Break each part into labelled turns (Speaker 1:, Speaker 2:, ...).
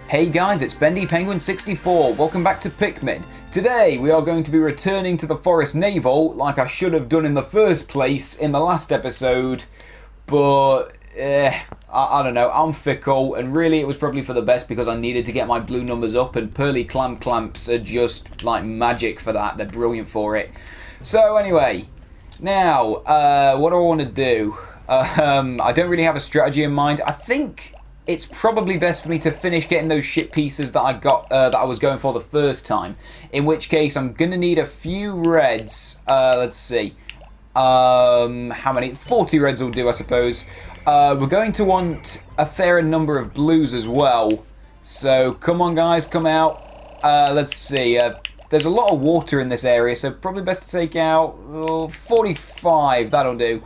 Speaker 1: Hey guys, it's Bendy Penguin 64. Welcome back to Pikmin. Today we are going to be returning to the Forest Naval like I should have done in the first place in the last episode, but I don't know, I'm fickle, and really it was probably for the best because I needed to get my blue numbers up, and pearly clamps are just like magic for that. They're brilliant for it. So anyway, now what do I want to do? I don't really have a strategy in mind. I think it's probably best for me to finish getting those ship pieces that I got, that I was going for the first time. In which case, I'm going to need a few reds. Let's see. How many? 40 reds will do, I suppose. We're going to want a fair number of blues as well. So, come on guys, come out. Let's see. There's a lot of water in this area, so probably best to take out 45. That'll do.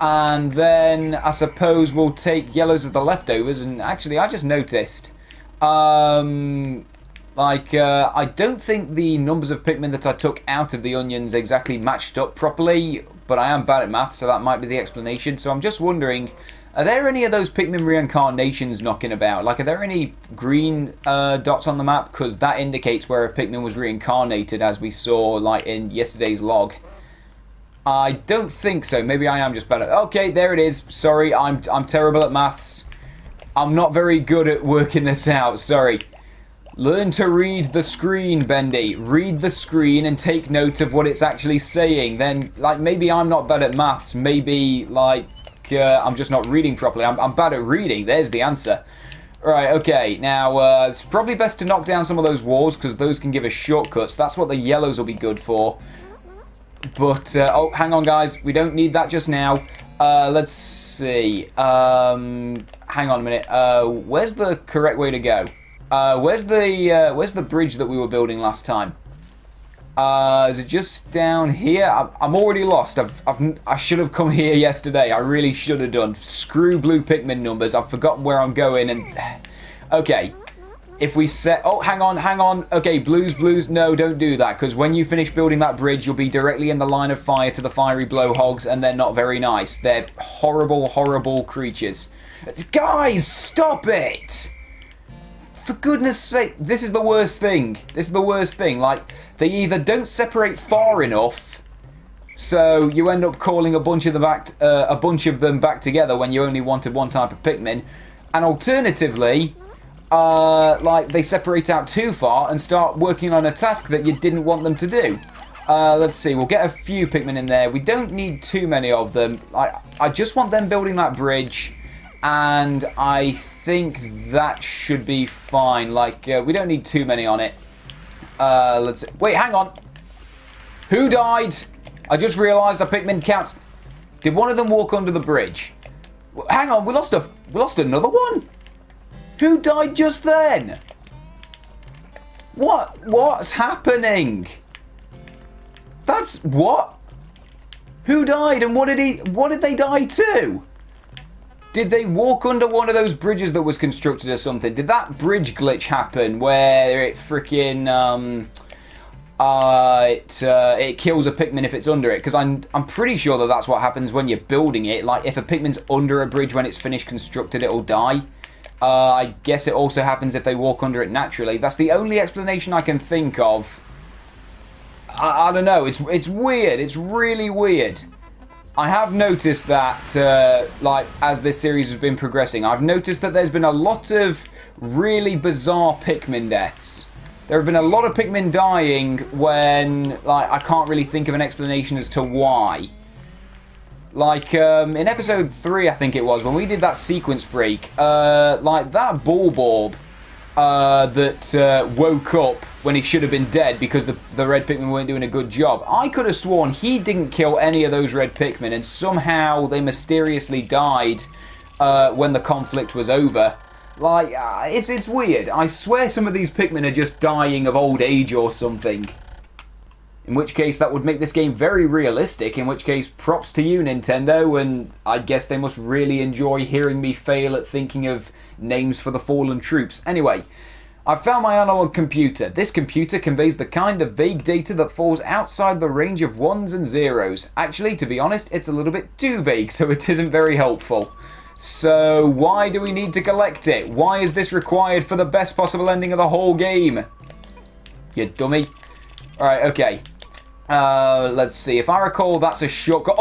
Speaker 1: And then I suppose we'll take yellows as the leftovers. And actually, I just noticed, I don't think the numbers of Pikmin that I took out of the onions exactly matched up properly, but I am bad at math, so that might be the explanation. So I'm just wondering, are there any of those Pikmin reincarnations knocking about? Like, are there any green dots on the map? Because that indicates where a Pikmin was reincarnated, as we saw, like, in yesterday's log. I don't think so. Maybe I am just bad at... Okay, there it is. Sorry, I'm terrible at maths. I'm not very good at working this out. Sorry. Learn to read the screen, Bendy. Read the screen and take note of what it's actually saying. Then, like, maybe I'm not bad at maths. Maybe, like, I'm just not reading properly. I'm bad at reading. There's the answer. Right, okay. Now, it's probably best to knock down some of those walls because those can give us shortcuts. That's what the yellows will be good for. But, oh, hang on, guys. We don't need that just now. Let's see. Hang on a minute. Where's the correct way to go? Where's the bridge that we were building last time? Is it just down here? I'm already lost. I should have come here yesterday. I really should have done. Screw blue Pikmin numbers. I've forgotten where I'm going. And okay. If we set... Oh, hang on. Okay, blues. No, don't do that, because when you finish building that bridge, you'll be directly in the line of fire to the fiery blowhogs, and they're not very nice. They're horrible, horrible creatures. Guys, stop it! For goodness sake, this is the worst thing. Like, they either don't separate far enough, so you end up calling a bunch of them back together when you only wanted one type of Pikmin, and alternatively... like, they separate out too far and start working on a task that you didn't want them to do. Let's see, we'll get a few Pikmin in there. We don't need too many of them. I just want them building that bridge, and I think that should be fine. Like, we don't need too many on it. Let's see. Wait, hang on. Who died? I just realised our Pikmin counts. Did one of them walk under the bridge? Hang on, we lost another one. Who died just then? What's happening? That's what? Who died and what did they die to? Did they walk under one of those bridges that was constructed or something? Did that bridge glitch happen where it freaking it kills a Pikmin if it's under it? Because I'm pretty sure that that's what happens when you're building it. Like, if a Pikmin's under a bridge when it's finished constructed, it'll die. I guess it also happens if they walk under it naturally. That's the only explanation I can think of. I don't know. It's weird. It's really weird. I have noticed that, like, as this series has been progressing, I've noticed that there's been a lot of really bizarre Pikmin deaths. There have been a lot of Pikmin dying when, like, I can't really think of an explanation as to why. Like, in episode 3, I think it was, when we did that sequence break, like, that Bulborb that woke up when he should have been dead because the red Pikmin weren't doing a good job. I could have sworn he didn't kill any of those red Pikmin, and somehow they mysteriously died when the conflict was over. Like, it's weird. I swear some of these Pikmin are just dying of old age or something. In which case, that would make this game very realistic, in which case, props to you, Nintendo, and I guess they must really enjoy hearing me fail at thinking of names for the fallen troops. Anyway, I've found my analog computer. This computer conveys the kind of vague data that falls outside the range of ones and zeros. Actually, to be honest, it's a little bit too vague, so it isn't very helpful. So why do we need to collect it? Why is this required for the best possible ending of the whole game? You dummy. Alright, okay. Let's see. If I recall, that's a shortcut.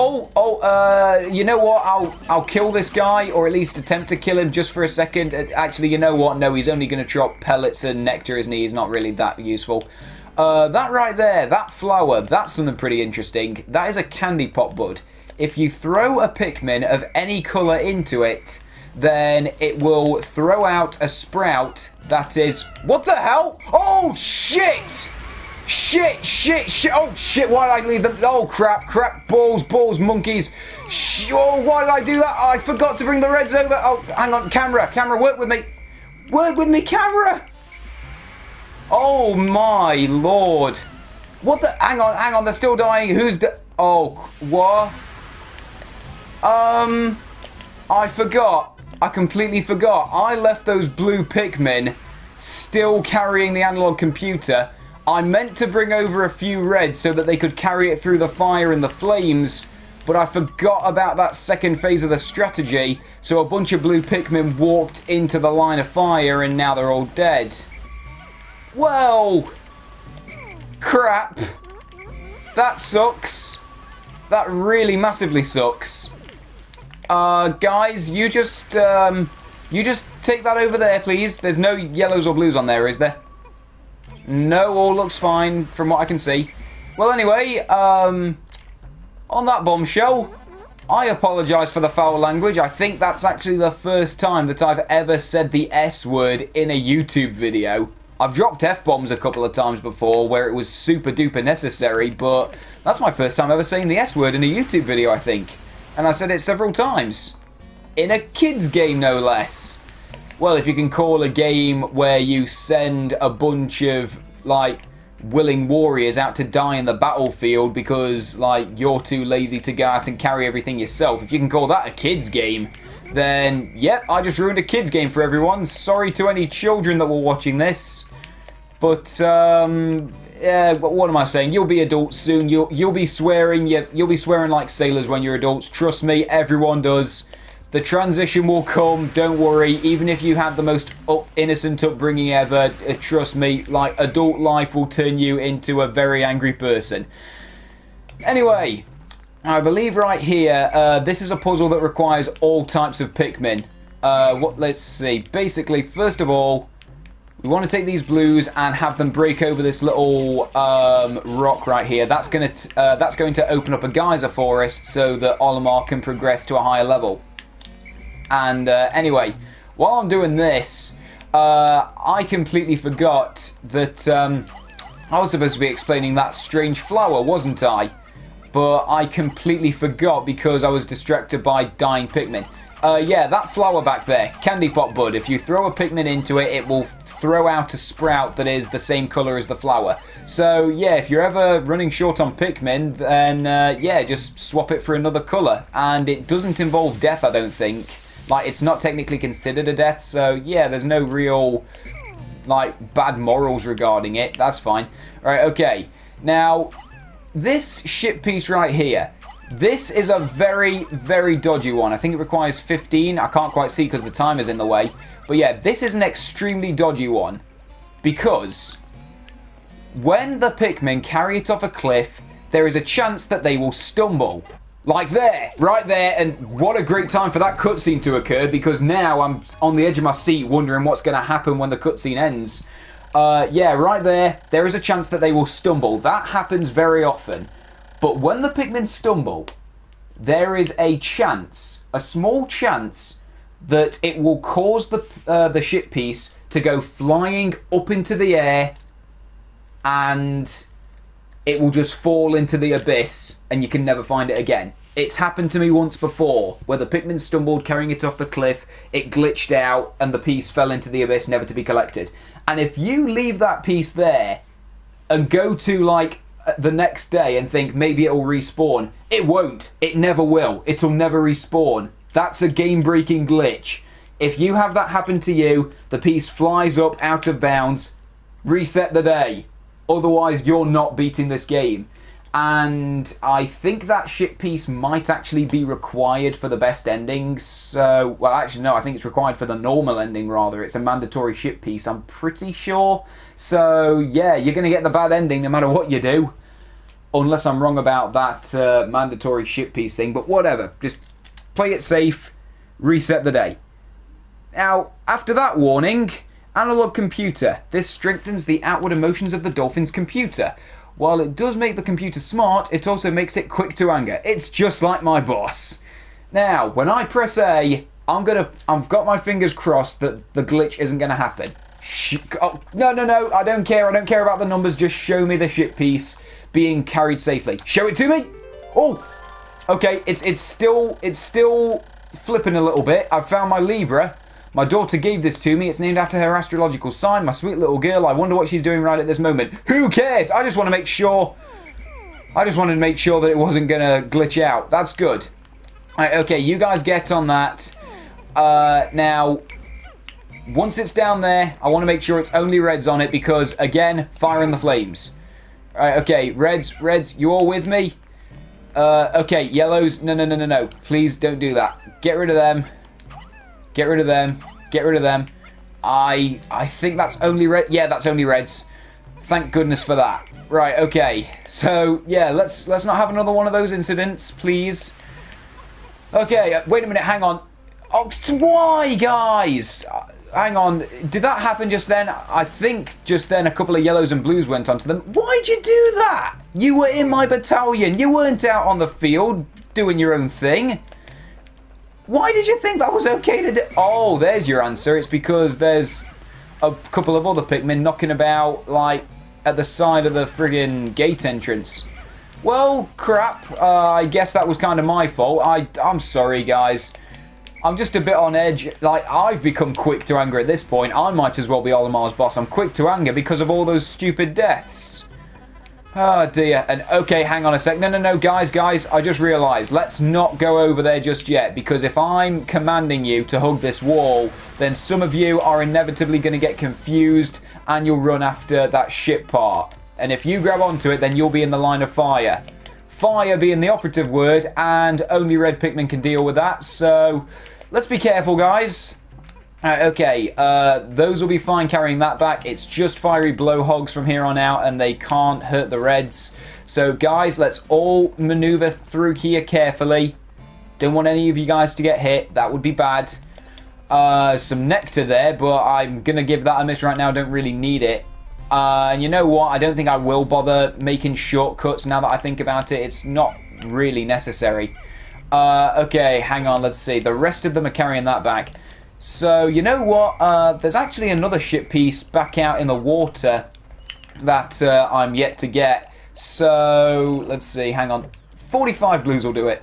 Speaker 1: You know what? I'll kill this guy, or at least attempt to kill him just for a second. Actually, you know what? No, he's only going to drop pellets and nectar, isn't he? He's not really that useful. That right there, that flower, that's something pretty interesting. That is a candy pot bud. If you throw a Pikmin of any colour into it, then it will throw out a sprout that is... What the hell? Oh, shit! Shit! Oh, shit, why did I leave them? Oh, crap, balls, monkeys. Oh, why did I do that? I forgot to bring the reds over. Oh, hang on, camera, work with me. Work with me, camera! Oh, my lord. What the... Hang on, they're still dying. Who's... Oh, what? I forgot. I completely forgot. I left those blue Pikmin still carrying the analog computer. I meant to bring over a few reds so that they could carry it through the fire and the flames, but I forgot about that second phase of the strategy, so a bunch of blue Pikmin walked into the line of fire and now they're all dead. Well, crap. That sucks. That really massively sucks. Guys, you just take that over there, please. There's no yellows or blues on there, is there? No, all looks fine from what I can see. Well, anyway, on that bombshell, I apologise for the foul language. I think that's actually the first time that I've ever said the S word in a YouTube video. I've dropped F-bombs a couple of times before where it was super duper necessary, but that's my first time ever saying the S word in a YouTube video, I think. And I said it several times. In a kids game, no less. Well, if you can call a game where you send a bunch of, like, willing warriors out to die in the battlefield because, like, you're too lazy to go out and carry everything yourself. If you can call that a kids game, then, yep, I just ruined a kids game for everyone. Sorry to any children that were watching this. But, yeah, what am I saying? You'll be adults soon. You'll be swearing. You'll be swearing like sailors when you're adults. Trust me, everyone does. The transition will come. Don't worry. Even if you had the most innocent upbringing ever, trust me, like, adult life will turn you into a very angry person. Anyway, I believe right here, this is a puzzle that requires all types of Pikmin. Let's see. Basically, first of all, we want to take these blues and have them break over this little rock right here. That's going to open up a geyser for us so that Olimar can progress to a higher level. And anyway, while I'm doing this, I completely forgot that I was supposed to be explaining that strange flower, wasn't I? But I completely forgot because I was distracted by dying Pikmin. Yeah, that flower back there, Candy Pot Bud. If you throw a Pikmin into it, it will throw out a sprout that is the same colour as the flower. So, yeah, if you're ever running short on Pikmin, then, yeah, just swap it for another colour. And it doesn't involve death, I don't think. Like, it's not technically considered a death, so, yeah, there's no real, like, bad morals regarding it. That's fine. Alright, okay. Now, this ship piece right here. This is a very, very dodgy one. I think it requires 15. I can't quite see because the timer's in the way. But yeah, this is an extremely dodgy one. Because when the Pikmin carry it off a cliff, there is a chance that they will stumble. Like there, right there. And what a great time for that cutscene to occur. Because now I'm on the edge of my seat wondering what's going to happen when the cutscene ends. Yeah, right there. There is a chance that they will stumble. That happens very often. But when the Pikmin stumble, there is a chance, a small chance, that it will cause the ship piece to go flying up into the air and it will just fall into the abyss and you can never find it again. It's happened to me once before, where the Pikmin stumbled carrying it off the cliff, it glitched out and the piece fell into the abyss, never to be collected. And if you leave that piece there and go to, like, the next day and think maybe it'll respawn, it won't. It never will. It'll never respawn. That's a game-breaking glitch. If you have that happen to you, the piece flies up out of bounds, reset the day. Otherwise, you're not beating this game. And I think that ship piece might actually be required for the best ending. So, well, actually, no, I think it's required for the normal ending, rather. It's a mandatory ship piece, I'm pretty sure. So, yeah, you're going to get the bad ending no matter what you do. Unless I'm wrong about that mandatory ship piece thing. But whatever, just play it safe, reset the day. Now, after that warning, analog computer. This strengthens the outward emotions of the dolphin's computer. While it does make the computer smart, it also makes it quick to anger. It's just like my boss. Now, when I press A, I've got my fingers crossed that the glitch isn't going to happen. Oh, no, I don't care. I don't care about the numbers. Just show me the ship piece being carried safely. Show it to me. Oh, okay. It's still flipping a little bit. I've found my Libra. My daughter gave this to me. It's named after her astrological sign. My sweet little girl. I wonder what she's doing right at this moment. Who cares? I just want to make sure. I just wanted to make sure that it wasn't going to glitch out. That's good. Right, okay, you guys get on that. Now, once it's down there, I want to make sure it's only reds on it because, again, fire in the flames. Right, okay, reds, you all with me? Okay, yellows, no. Please don't do that. Get rid of them. Get rid of them. Get rid of them. I think that's only red. Yeah, that's only reds. Thank goodness for that. Right, okay. So, yeah, let's not have another one of those incidents, please. Okay, wait a minute, hang on. Oh, why, guys? Hang on, did that happen just then? I think just then a couple of yellows and blues went onto them. Why'd you do that? You were in my battalion. You weren't out on the field doing your own thing. Why did you think that was okay to do? Oh, there's your answer. It's because there's a couple of other Pikmin knocking about, like, at the side of the friggin' gate entrance. Well, crap. I guess that was kind of my fault. I'm sorry, guys. I'm just a bit on edge. Like, I've become quick to anger at this point. I might as well be Olimar's boss. I'm quick to anger because of all those stupid deaths. Oh, dear. And, okay, hang on a sec. No, guys. I just realised. Let's not go over there just yet. Because if I'm commanding you to hug this wall, then some of you are inevitably going to get confused and you'll run after that ship part. And if you grab onto it, then you'll be in the line of fire. Fire being the operative word, and only red Pikmin can deal with that. So, let's be careful, guys. Okay, those will be fine carrying that back. It's just fiery blowhogs from here on out, and they can't hurt the reds. So, guys, let's all maneuver through here carefully. Don't want any of you guys to get hit. That would be bad. Some nectar there, but I'm going to give that a miss right now. Don't really need it. And you know what? I don't think I will bother making shortcuts now that I think about it. It's not really necessary. Okay, hang on. Let's see. The rest of them are carrying that back. So, you know what? There's actually another ship piece back out in the water that I'm yet to get. So, let's see. Hang on. 45 blues will do it.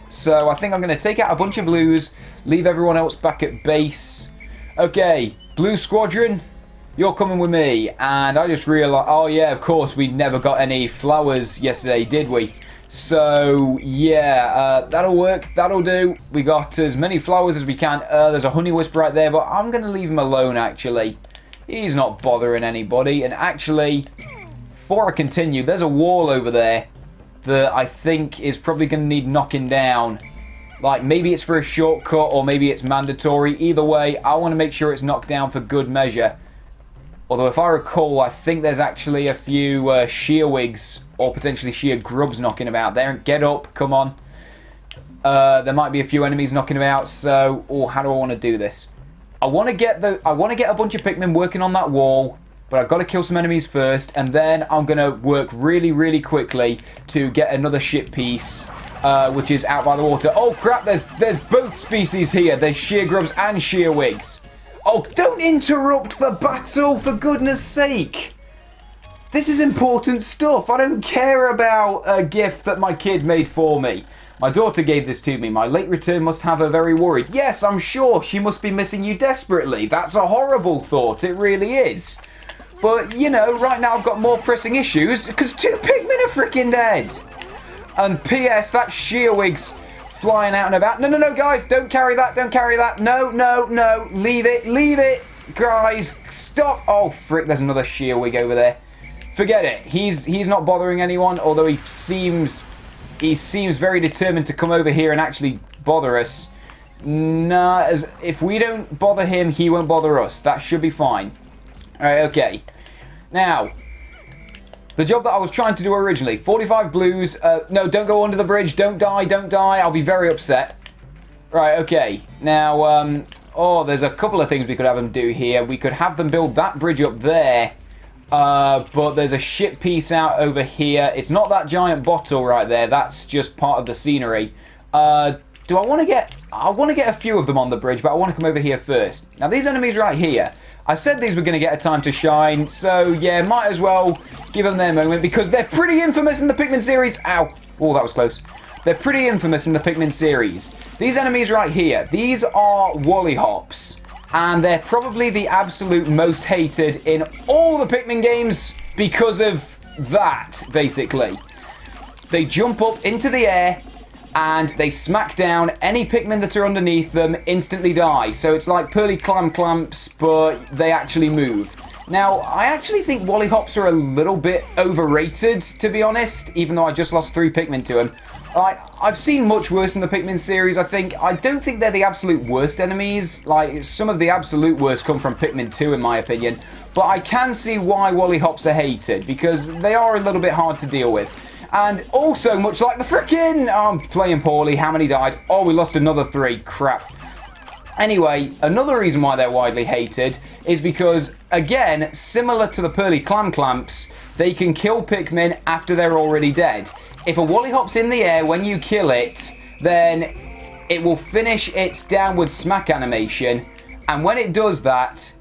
Speaker 1: So, I think I'm going to take out a bunch of blues, leave everyone else back at base. Okay, Blue Squadron, you're coming with me. And I just realised, oh yeah, of course, we never got any flowers yesterday, did we? So, yeah, that'll work, that'll do. We got as many flowers as we can. There's a honey wisp right there, but I'm going to leave him alone, actually. He's not bothering anybody. And actually, before I continue, there's a wall over there that I think is probably going to need knocking down. Like, maybe it's for a shortcut, or maybe it's mandatory. Either way, I want to make sure it's knocked down for good measure. Although, if I recall, I think there's actually a few shearwigs or potentially sheer grubs knocking about there. Get up, come on. There might be a few enemies knocking about. So, how do I want to do this? I want to get a bunch of Pikmin working on that wall, but I've got to kill some enemies first, and then I'm going to work really, really quickly to get another ship piece, which is out by the water. Oh crap! There's both species here. There's sheer grubs and shearwigs. Oh, don't interrupt the battle, for goodness sake! This is important stuff. I don't care about a gift that my kid made for me. My daughter gave this to me. My late return must have her very worried. Yes, I'm sure she must be missing you desperately. That's a horrible thought. It really is. But, you know, right now I've got more pressing issues because 2 Pikmin are freaking dead. And P.S. that shearwig's flying out and about. No, guys, don't carry that, no, leave it, guys, stop. Oh, frick, there's another shearwig over there. forget it. He's not bothering anyone, although he seems very determined to come over here and actually bother us. Nah, if we don't bother him, he won't bother us. That should be fine. Alright, okay. Now, the job that I was trying to do originally, 45 blues. No, don't go under the bridge. Don't die, don't die. I'll be very upset. Right, okay. Now, oh, there's a couple of things we could have them do here. We could have them build that bridge up there. But there's a ship piece out over here. It's not that giant bottle right there. That's just part of the scenery. Do I want to get... I want to get a few of them on the bridge, but I want to come over here first. Now, these enemies right here, I said these were going to get a time to shine, so yeah, might as well give them their moment, because they're pretty infamous in the Pikmin series. Ow. Oh, that was close. They're pretty infamous in the Pikmin series. These enemies right here, these are Wollyhops, and they're probably the absolute most hated in all the Pikmin games because of that, basically. They jump up into the air, and they smack down any Pikmin that are underneath them, instantly die. So it's like Pearly Clamps, but they actually move. Now, I actually think Wollyhops are a little bit overrated, to be honest, even though I just lost 3 Pikmin to them. I've seen much worse in the Pikmin series, I think. I don't think they're the absolute worst enemies. Like, some of the absolute worst come from Pikmin 2, in my opinion. But I can see why Wollyhops are hated, because they are a little bit hard to deal with. And also, much like the frickin'... I'm playing poorly. How many died? Oh, we lost another 3. Crap. Anyway, another reason why they're widely hated is because, again, similar to the Pearly Clamps, they can kill Pikmin after they're already dead. If a Wollyhop's in the air when you kill it, then it will finish its downward smack animation. And when it does that,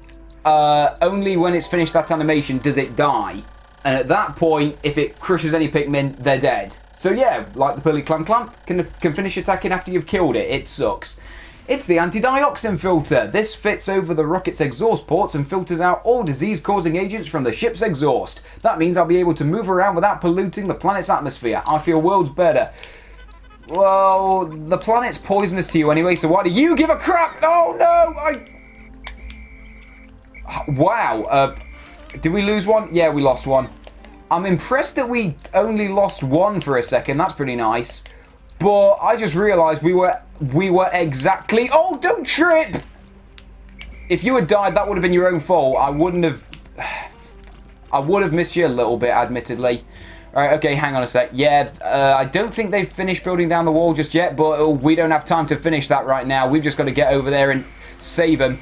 Speaker 1: only when it's finished that animation does it die. And at that point, if it crushes any Pikmin, they're dead. So yeah, like the Pearly Clamp, can finish attacking after you've killed it. It sucks. It's the anti-dioxin filter. This fits over the rocket's exhaust ports and filters out all disease-causing agents from the ship's exhaust. That means I'll be able to move around without polluting the planet's atmosphere. I feel worlds better. Well, the planet's poisonous to you anyway, so why do you give a crap? Oh no! Wow. Did we lose one? Yeah, we lost one. I'm impressed that we only lost one for a second. That's pretty nice. But I just realised we were exactly... Oh, don't trip! If you had died, that would have been your own fault. I would have missed you a little bit, admittedly. Alright, okay, hang on a sec. Yeah, I don't think they've finished building down the wall just yet, but we don't have time to finish that right now. We've just got to get over there and save them.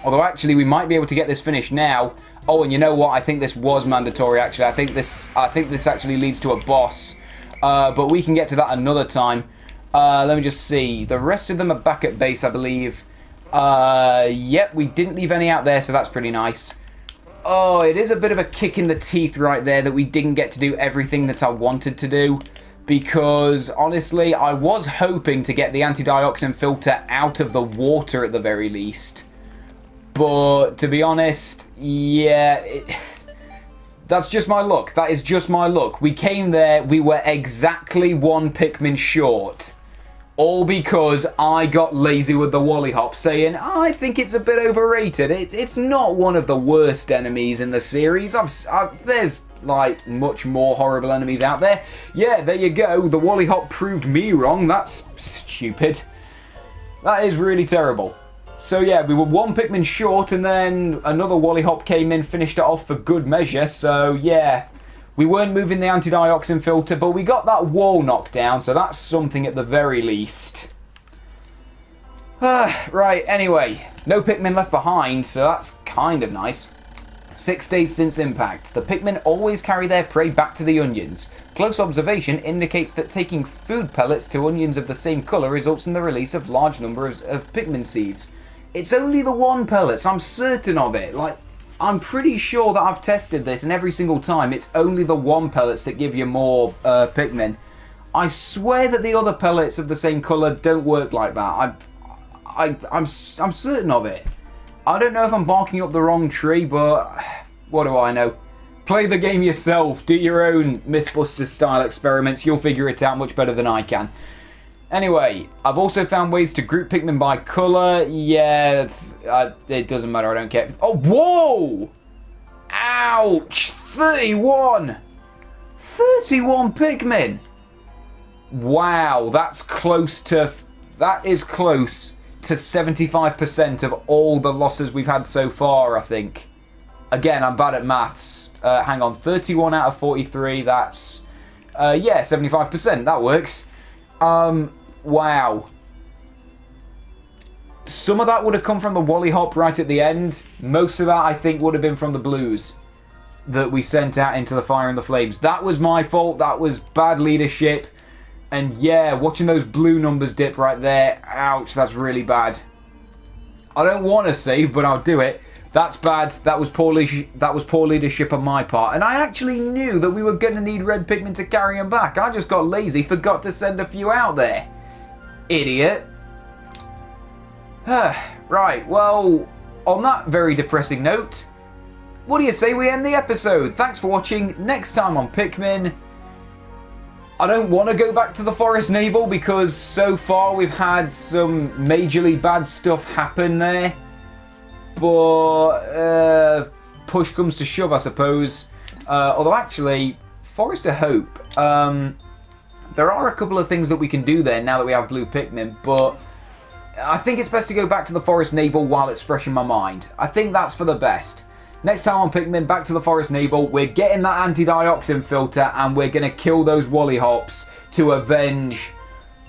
Speaker 1: Although, actually, we might be able to get this finished now. Oh, and you know what? I think this was mandatory, actually. I think this actually leads to a boss. But we can get to that another time. Let me just see. The rest of them are back at base, I believe. Yep, we didn't leave any out there, so that's pretty nice. Oh, it is a bit of a kick in the teeth right there that we didn't get to do everything that I wanted to do. Because, honestly, I was hoping to get the anti-dioxin filter out of the water at the very least. But, to be honest, yeah... That's just my luck. That is just my luck. We came there, we were exactly 1 Pikmin short. All because I got lazy with the Wollyhop, saying, I think it's a bit overrated. It's not one of the worst enemies in the series. There's, like, much more horrible enemies out there. Yeah, there you go. The Wollyhop proved me wrong. That's stupid. That is really terrible. So yeah, we were 1 Pikmin short, and then another Wollyhop came in, finished it off for good measure. So yeah, we weren't moving the anti-dioxin filter, but we got that wall knocked down, so that's something at the very least. Right, anyway, no Pikmin left behind, so that's kind of nice. 6 days since impact. The Pikmin always carry their prey back to the onions. Close observation indicates that taking food pellets to onions of the same colour results in the release of large numbers of Pikmin seeds. It's only the 1 pellets, I'm certain of it. Like, I'm pretty sure that I've tested this, and every single time it's only the 1 pellets that give you more Pikmin. I swear that the other pellets of the same colour don't work like that. I'm certain of it. I don't know if I'm barking up the wrong tree, but what do I know? Play the game yourself, do your own Mythbusters style experiments, you'll figure it out much better than I can. Anyway, I've also found ways to group Pikmin by colour. Yeah, it doesn't matter, I don't care. Oh, whoa! Ouch! 31! 31 Pikmin! Wow, that's close to... That is close to 75% of all the losses we've had so far, I think. Again, I'm bad at maths. Hang on, 31 out of 43, that's... yeah, 75%, that works. Wow. Some of that would have come from the Wally Hop right at the end. Most of that, I think, would have been from the blues that we sent out into the fire and the flames. That was my fault. That was bad leadership. And yeah, watching those blue numbers dip right there. Ouch, that's really bad. I don't want to save, but I'll do it. That's bad. That was poor leadership on my part. And I actually knew that we were going to need red Pikmin to carry him back. I just got lazy, forgot to send a few out there. Idiot. Right, well, on that very depressing note, what do you say we end the episode? Thanks for watching. Next time on Pikmin, I don't want to go back to the Forest Naval because so far we've had some majorly bad stuff happen there. But push comes to shove, I suppose. Although actually, Forest of Hope, there are a couple of things that we can do there now that we have blue Pikmin, but I think it's best to go back to the Forest Naval while it's fresh in my mind. I think that's for the best. Next time on Pikmin, back to the Forest Naval, we're getting that anti-dioxin filter and we're going to kill those Wally Hops to avenge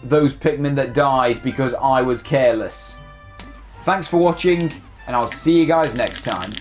Speaker 1: those Pikmin that died because I was careless. Thanks for watching, and I'll see you guys next time.